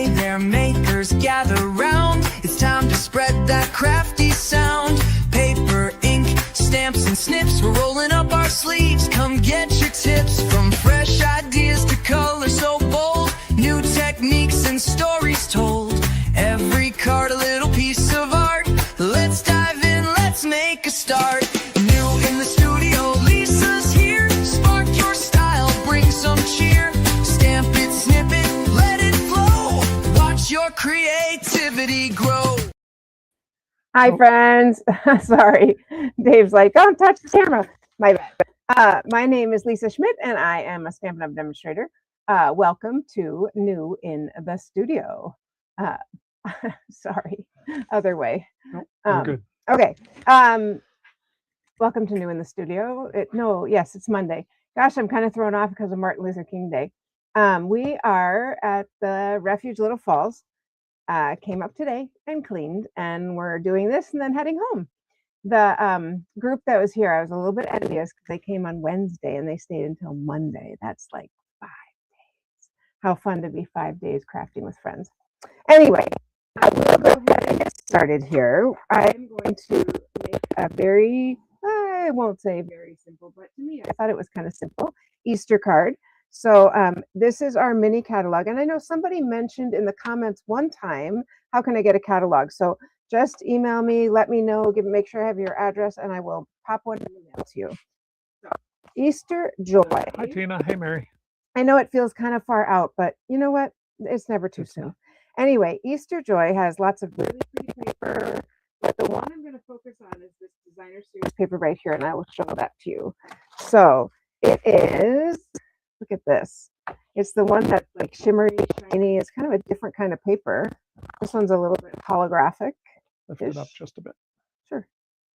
Hey there, makers, gather round. It's time to spread that crafty sound. Paper, ink, stamps, and snips. We're rolling up our sleeves. Come get your tips. From fresh ideas to color so bold. New techniques and stories told. Every card a little piece of art. Let's dive in, let's make a start. New in the studio, Lisa's here. Spark your style, bring some cheer. Stamp it, snip it, let it flow. Watch your creativity grow. Hi, friends. Sorry. Dave's like, don't touch the camera. My bad. My name is Lisa Schmidt, and I am a Stampin' Up! Demonstrator. Welcome to New in the Studio. Sorry, other way. Nope, you're good. Okay. Welcome to New in the Studio. Yes, it's Monday. Gosh, I'm kind of thrown off because of Martin Luther King Day. We are at the Refuge Little Falls. Came up today and cleaned, and we're doing this and then heading home. The group that was here, I was a little bit envious because they came on Wednesday and they stayed until Monday. That's like 5 days. How fun to be 5 days crafting with friends. Anyway, I will go ahead and get started here. I'm going to make a very, I won't say very simple, but to me, I thought it was kind of simple, Easter card. So this is our mini catalog. And I know somebody mentioned in the comments one time, how can I get a catalog? So just email me, let me know, make sure I have your address, and I will pop one in the mail to you. So, Easter Joy. Hi, Tina. Hey, Mary. I know it feels kind of far out, but you know what? It's never too soon. Anyway, Easter Joy has lots of really pretty paper, but the one I'm going to focus on is this designer series paper right here, and I will show that to you. So it is, look at this. It's the one that's like shimmery, shiny. It's kind of a different kind of paper. This one's a little bit holographic. Lift it up just a bit. Sure.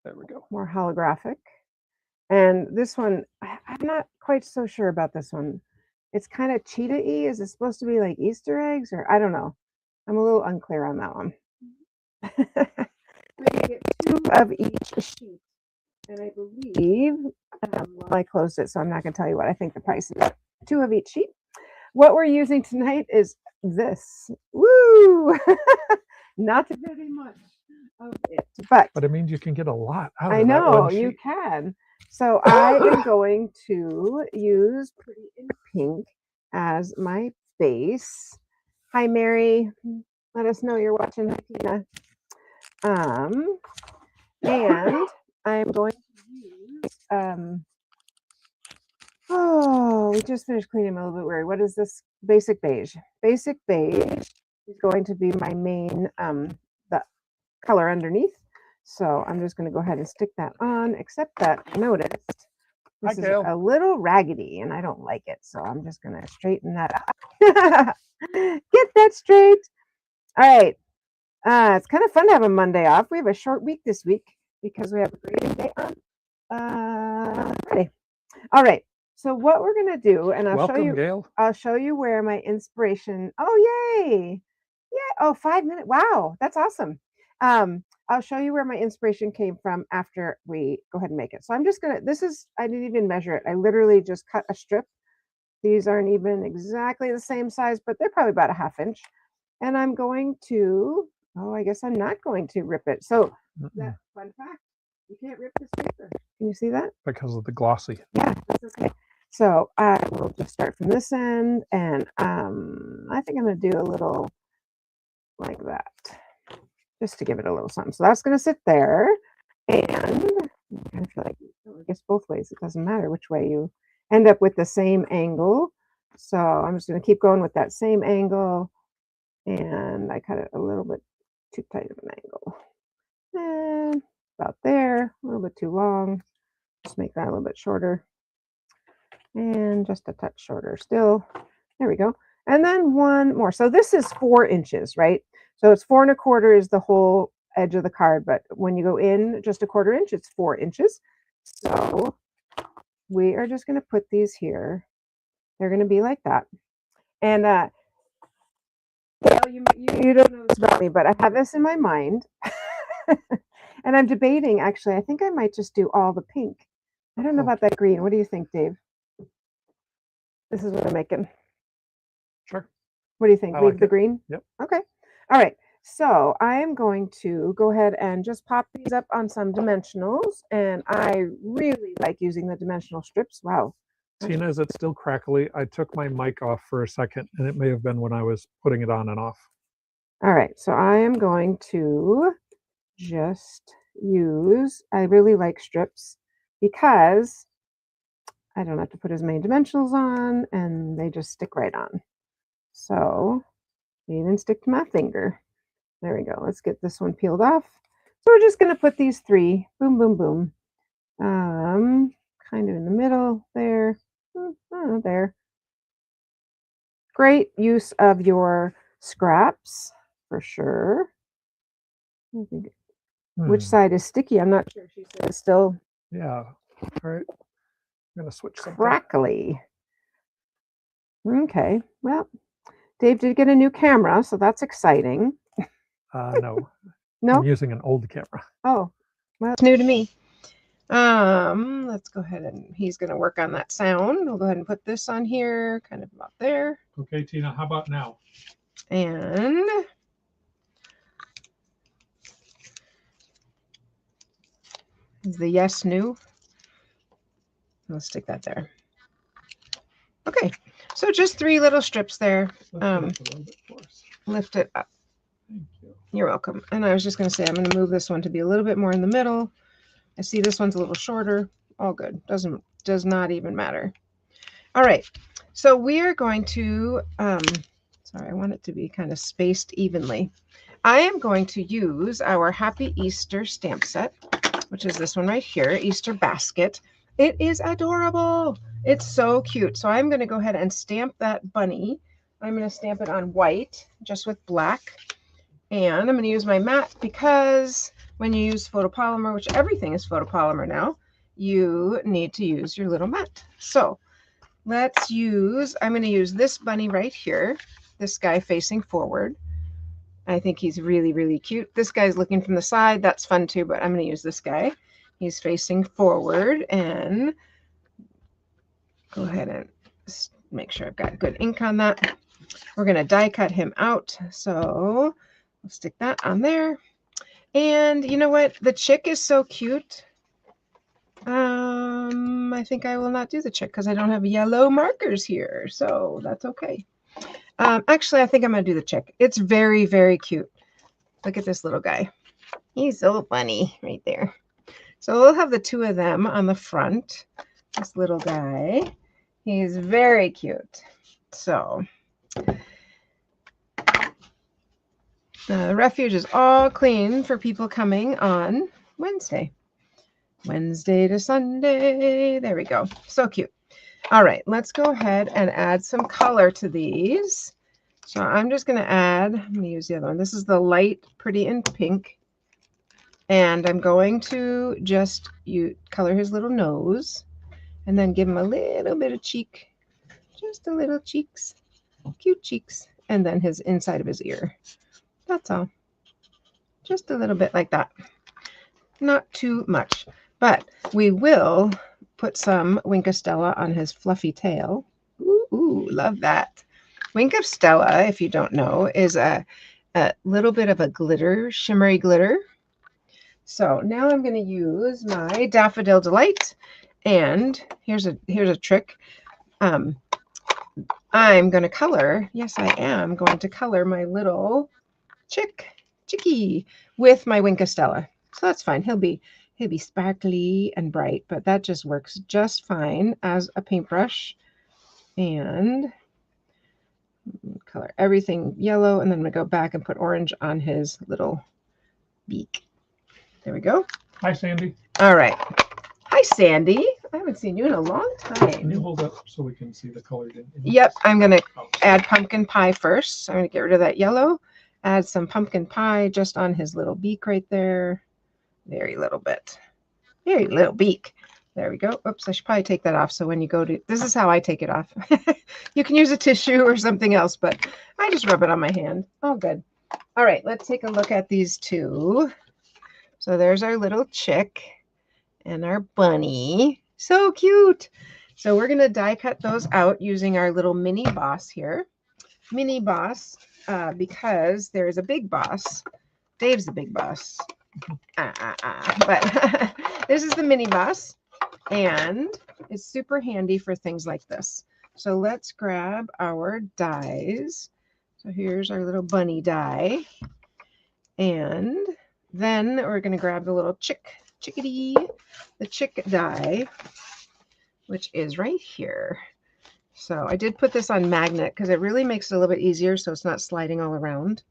There we go. More holographic. And this one, I'm not quite so sure about this one. It's kind of cheetah-y. Is it supposed to be like Easter eggs, or I don't know. I'm a little unclear on that one. We get 2 of each sheet. And I believe, well, I closed it, so I'm not going to tell you what I think the price is. 2 of each sheet. What we're using tonight is this. Woo! Not very much of it, but it means you can get a lot out of I know that one you sheet. can. So I am going to use Pretty in Pink as my base. Hi, Mary. Let us know you're watching. Hi, Tina. And I'm going to use oh, we just finished cleaning. I'm a little bit weary. What is this? Basic beige. Basic beige is going to be my main the color underneath. So I'm just going to go ahead and stick that on, except that I noticed this is a little raggedy and I don't like it. So I'm just going to straighten that up. Get that straight. All right. It's kind of fun to have a Monday off. We have a short week this week because we have a grading day on Friday. All right. So what we're going to do, and I'll show you where my inspiration. Oh, yay. Yeah. Oh, 5 minutes. Wow. That's awesome. I'll show you where my inspiration came from after we go ahead and make it. So I'm just going to, I didn't even measure it. I literally just cut a strip. These aren't even exactly the same size, but they're probably about a 1/2 inch. And I'm going to, I guess I'm not going to rip it. So that fun fact, you can't rip this paper. Can you see that? Because of the glossy. Yeah, that's okay. So I will just start from this end, and I think I'm going to do a little like that, just to give it a little something. So that's going to sit there, and I kind of feel like, I guess both ways, it doesn't matter which way you end up with the same angle. So I'm just going to keep going with that same angle, and I cut it a little bit too tight of an angle. And about there, a little bit too long. Just make that a little bit shorter. And just a touch shorter still. There we go. And then one more. So this is 4 inches, right? So it's 4 1/4 is the whole edge of the card, but when you go in just a 1/4 inch, it's 4 inches. So we are just going to put these here. They're going to be like that. And well, you don't know this about me, but I have this in my mind. And I'm debating, actually, I think I might just do all the pink. I don't know about that green. What do you think, Dave? This is what I'm making. Sure. What do you think? I Leave like the it. green? Yep. Okay. All right. So I am going to go ahead and just pop these up on some dimensionals. And I really like using the dimensional strips. Wow. Tina, is it still crackly? I took my mic off for a second, and it may have been when I was putting it on and off. All right. So I am going to just use, I really like strips because I don't have to put as many dimensionals on and they just stick right on. So they even stick to my finger. There we go. Let's get this one peeled off. So we're just going to put these 3, boom, boom, boom, kind of in the middle there, there. Great use of your scraps for sure. I think, which side is sticky? I'm not sure. She said it's still Yeah. All right. I'm going to switch something. crackly. Okay. Well, Dave did get a new camera, so that's exciting. No. No? I'm using an old camera. Oh, well, it's new to me. Let's go ahead and he's going to work on that sound. We'll go ahead and put this on here, kind of about there. Okay, Tina, how about now? And is the yes new? Let's stick that there. Okay, so just 3 little strips there. Lift it up. Thank you. You're welcome. And I was just going to say, I'm going to move this one to be a little bit more in the middle. I see this one's a little shorter. All good. Does not even matter. All right. So we are going to, sorry, I want it to be kind of spaced evenly. I am going to use our Happy Easter stamp set, which is this one right here, Easter basket. It is adorable. It's so cute. So I'm going to go ahead and stamp that bunny. I'm going to stamp it on white, just with black. And I'm going to use my matte because when you use photopolymer, which everything is photopolymer now, you need to use your little matte. So let's use, I'm going to use this bunny right here, this guy facing forward. I think he's really, really cute. This guy's looking from the side. That's fun too, but I'm going to use this guy. He's facing forward, and go ahead and make sure I've got good ink on that. We're going to die cut him out. So we'll stick that on there. And you know what? The chick is so cute. I think I will not do the chick because I don't have yellow markers here. So that's okay. Actually, I think I'm going to do the chick. It's very, very cute. Look at this little guy. He's so funny right there. So we'll have the 2 of them on the front. This little guy. He's very cute. So the refuge is all clean for people coming on Wednesday. Wednesday to Sunday. There we go. So cute. All right, let's go ahead and add some color to these. So I'm just going to add, I'm going to use the other one. This is the light Pretty in Pink. And I'm going to just color his little nose and then give him a little bit of cheek. Just a little cheeks. Cute cheeks. And then his inside of his ear. That's all. Just a little bit like that. Not too much. But we will put some Wink of Stella on his fluffy tail. Ooh, love that. Wink of Stella, if you don't know, is a little bit of a glitter, shimmery glitter. So now I'm going to use my Daffodil Delight. And here's a trick. I'm going to color, yes, I am going to color my little chickie with my Wink of Stella. So that's fine. He'll be sparkly and bright, but that just works just fine as a paintbrush. And color everything yellow, and then I'm going to go back and put orange on his little beak. There we go. Hi, Sandy. All right. Hi, Sandy. I haven't seen you in a long time. Can you hold up so we can see the colored in? Yep. I'm going to add pumpkin pie first. So I'm going to get rid of that yellow. Add some pumpkin pie just on his little beak right there. Very little bit. Very little beak. There we go. Oops, I should probably take that off. So when you go to, this is how I take it off. You can use a tissue or something else, but I just rub it on my hand. All good. All right, let's take a look at these 2. So there's our little chick and our bunny. So cute. So we're going to die cut those out using our little mini boss here. mini boss because there is a big boss. Dave's the big boss. But this is the mini boss, and it's super handy for things like this. So let's grab our dies. So here's our little bunny die. And then we're going to grab the little chickadee, the chick die, which is right here. So I did put this on magnet because it really makes it a little bit easier so it's not sliding all around.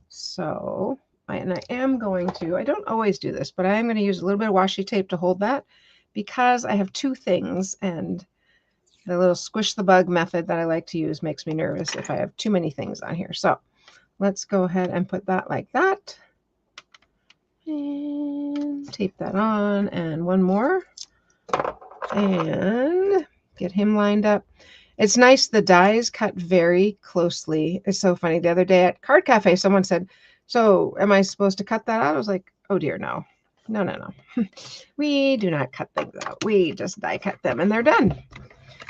So, I am going to, I don't always do this, but I am going to use a little bit of washi tape to hold that because I have two things, and the little squish the bug method that I like to use makes me nervous if I have too many things on here. So let's go ahead and put that like that. And tape that on, and one more. And get him lined up. It's nice, the dies cut very closely. It's so funny. The other day at Card Cafe, someone said, so am I supposed to cut that out? I was like, oh dear, no. No. We do not cut things out. We just die cut them and they're done.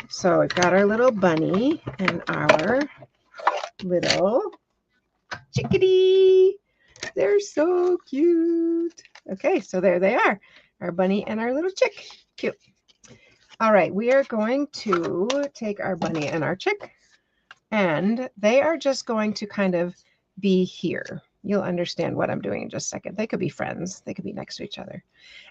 So we've got our little bunny and our little chickadee. They're so cute. Okay, so there they are. Our bunny and our little chick. Cute. All right, we are going to take our bunny and our chick, and they are just going to kind of be here. You'll understand what I'm doing in just a second. They could be friends. They could be next to each other.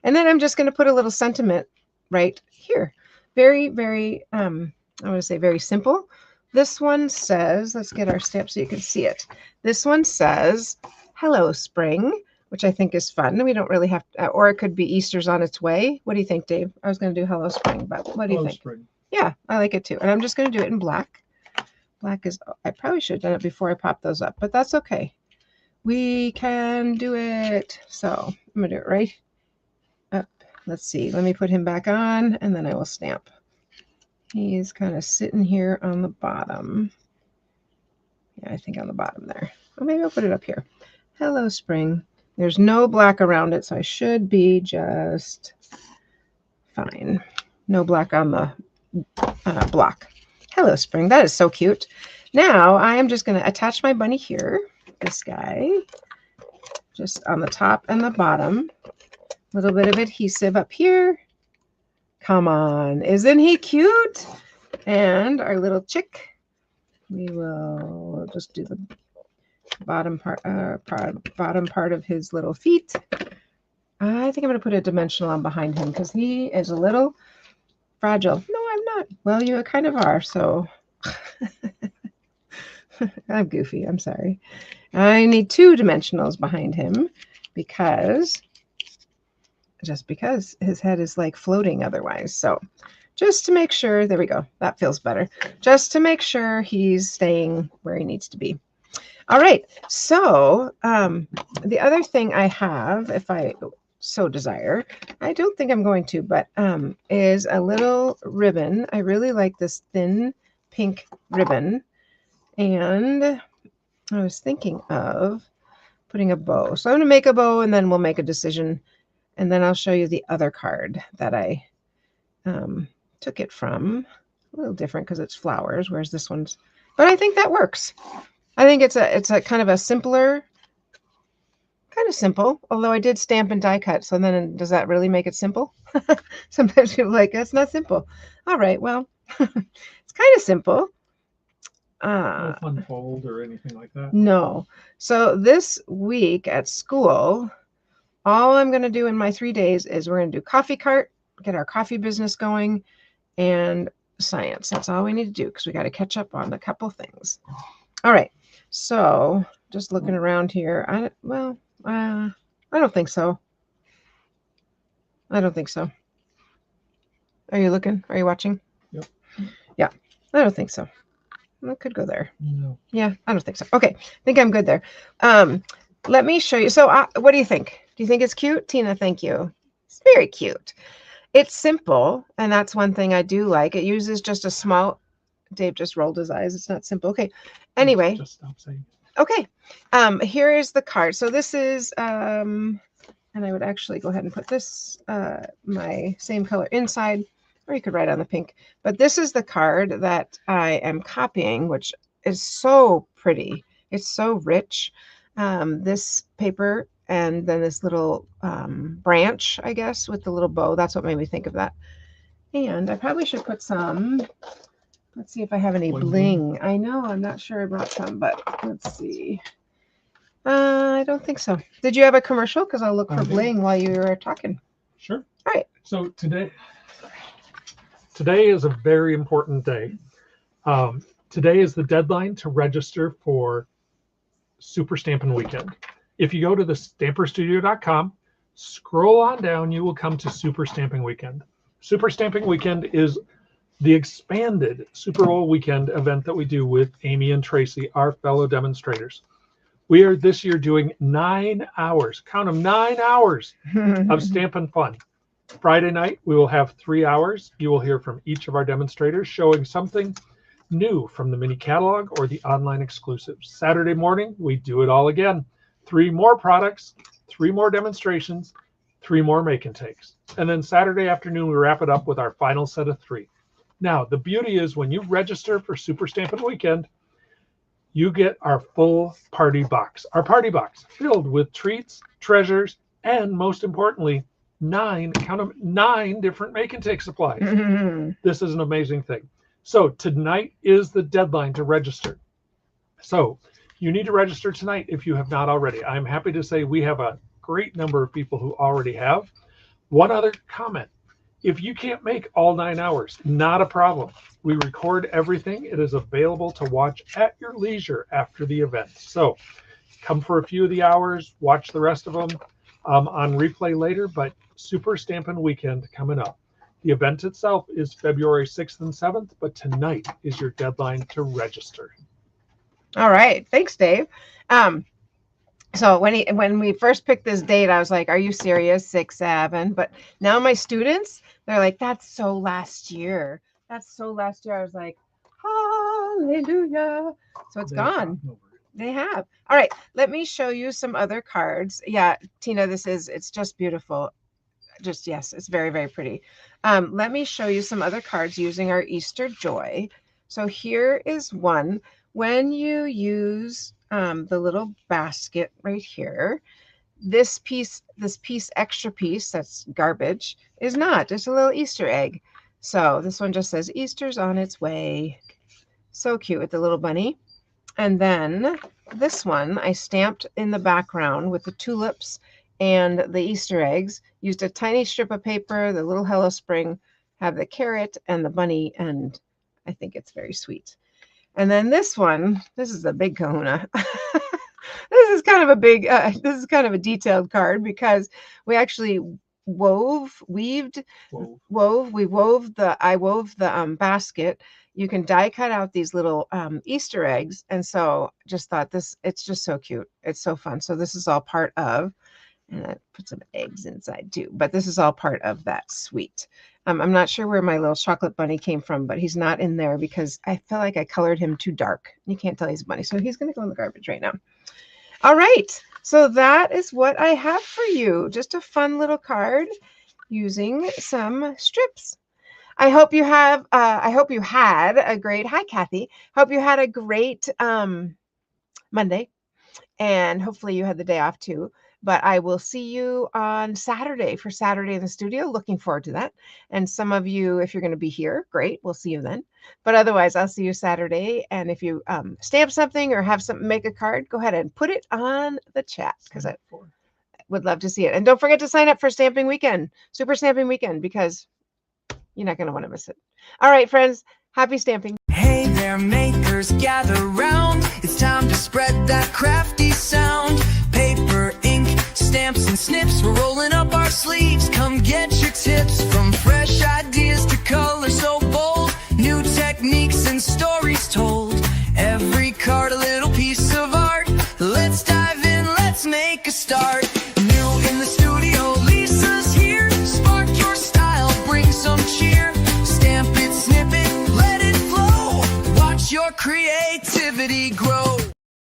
And then I'm just going to put a little sentiment right here. Very, very, I want to say very simple. This one says, let's get our stamp so you can see it. This one says, hello, spring, which I think is fun. We don't really have to, or it could be Easter's on its way. What do you think, Dave? I was going to do hello, spring, but what do you think? Spring. Yeah, I like it too. And I'm just going to do it in black. Black is, I probably should have done it before I popped those up, but that's okay. We can do it. So I'm going to do it right up. Let's see. Let me put him back on, and then I will stamp. He's kind of sitting here on the bottom. Yeah, I think on the bottom there. Or maybe I'll put it up here. Hello, spring. There's no black around it, so I should be just fine. No black on the block. Hello, spring. That is so cute. Now I am just going to attach my bunny here. This guy, just on the top and the bottom. A little bit of adhesive up here. Come on, isn't he cute? And our little chick, we will just do the bottom part of his little feet. I think I'm going to put a dimensional on behind him because he is a little fragile. No, I'm not. Well, you kind of are, so I'm goofy. I'm sorry. I need 2 dimensionals behind him because his head is like floating otherwise. So just to make sure, there we go. That feels better. Just to make sure he's staying where he needs to be. All right. So the other thing I have, if I so desire, I don't think I'm going to, but is a little ribbon. I really like this thin pink ribbon. And I was thinking of putting a bow. So I'm going to make a bow, and then we'll make a decision. And then I'll show you the other card that I took it from. A little different because it's flowers, whereas this one's, but I think that works. I think it's a kind of a simpler, kind of simple, although I did stamp and die cut. So then does that really make it simple? Sometimes people are like, that's not simple. All right, well, it's kind of simple. No fun fold or anything like that? No. So this week at school, all I'm going to do in my 3 days is we're going to do coffee cart, get our coffee business going, and science. That's all we need to do because we got to catch up on a couple things. All right. So just looking around here. I don't think so. I don't think so. Are you looking? Are you watching? Yep. Yeah. I don't think so. I could go there. No. Yeah, I don't think so. Okay, I think I'm good there. Let me show you. So what do you think? Do you think it's cute? Tina, thank you. It's very cute. It's simple, and that's one thing I do like. It uses just a small, Dave just rolled his eyes. It's not simple. Okay, anyway. Just stop saying it. Okay, here is the card. So this is, and I would actually go ahead and put this, my same color inside, or you could write on the pink. But this is the card that I am copying, which is so pretty. It's so rich. This paper and then this little branch, I guess, with the little bow. That's what made me think of that. And I probably should put some, let's see if I have any bling. I know, I'm not sure I brought some, but let's see. I don't think so. Did you have a commercial? Because I'll look for bling while you were talking. Sure. All right. So today is a very important day. Today is the deadline to register for Super Stampin' Weekend. If you go to the stamperstudio.com, scroll on down, you will come to Super Stamping Weekend. Super Stamping Weekend is the expanded Super Bowl weekend event that we do with Amy and Tracy, our fellow demonstrators. We are this year doing 9 hours, count them, 9 hours of Stampin' Fun. Friday night, we will have 3 hours. You will hear from each of our demonstrators showing something new from the mini catalog or the online exclusives. Saturday morning, we do it all again. 3 more products, 3 more demonstrations, 3 more make and takes. And then Saturday afternoon, we wrap it up with our final set of 3. Now, the beauty is when you register for Super Stampin' Weekend, you get our full party box. Our party box filled with treats, treasures, and most importantly, 9 different make and take supplies. This is an amazing thing. So tonight is the deadline to register. So you need to register tonight if you have not already. I'm happy to say we have a great number of people who already have. One other comment. If you can't make all 9 hours, not a problem. We record everything. It is available to watch at your leisure after the event. So come for a few of the hours, watch the rest of them on replay later, but Super Stampin' Weekend coming up. The event itself is February 6th and 7th, but tonight is your deadline to register. All right. Thanks, Dave. So when we first picked this date, I was like, are you serious? 6, 7. But now my students, they're like, that's so last year. That's so last year. I was like, hallelujah. So it's gone. They have. All right. Let me show you some other cards. Yeah, Tina, it's just beautiful. Just, yes, it's very, very pretty. Let me show you some other cards using our Easter Joy. So here is one. When you use the little basket right here, this extra piece that's garbage is not. It's a little Easter egg. So this one just says Easter's on its way. So cute with the little bunny. And then this one I stamped in the background with the tulips and the Easter eggs. Used a tiny strip of paper, the little Hello Spring, have the carrot and the bunny, and I think it's very sweet. And then this one, this is a big kahuna. This is kind of a big, this is kind of a detailed card because we actually wove the basket. You can die cut out these little Easter eggs. And so just thought it's just so cute. It's so fun. So this is all part of, and I put some eggs inside too, but this is all part of that suite. I'm not sure where my little chocolate bunny came from, but he's not in there because I feel like I colored him too dark. You can't tell he's a bunny. So he's going to go in the garbage right now. All right. So that is what I have for you. Just a fun little card using some strips. I hope you had a great, hi, Kathy. Hope you had a great Monday, and hopefully you had the day off too. But I will see you on Saturday for Saturday in the studio. Looking forward to that. And some of you, if you're going to be here, great. We'll see you then. But otherwise, I'll see you Saturday. And if you stamp something or have something, make a card, go ahead and put it on the chat because I would love to see it. And don't forget to sign up for Stamping Weekend, Super Stamping Weekend, because you're not going to want to miss it. All right, friends. Happy stamping. Hey there, makers, gather round. It's time to spread that crafty sound. Paper, ink, stamps, and snips. We're rolling up our sleeves. Come get your tips from fresh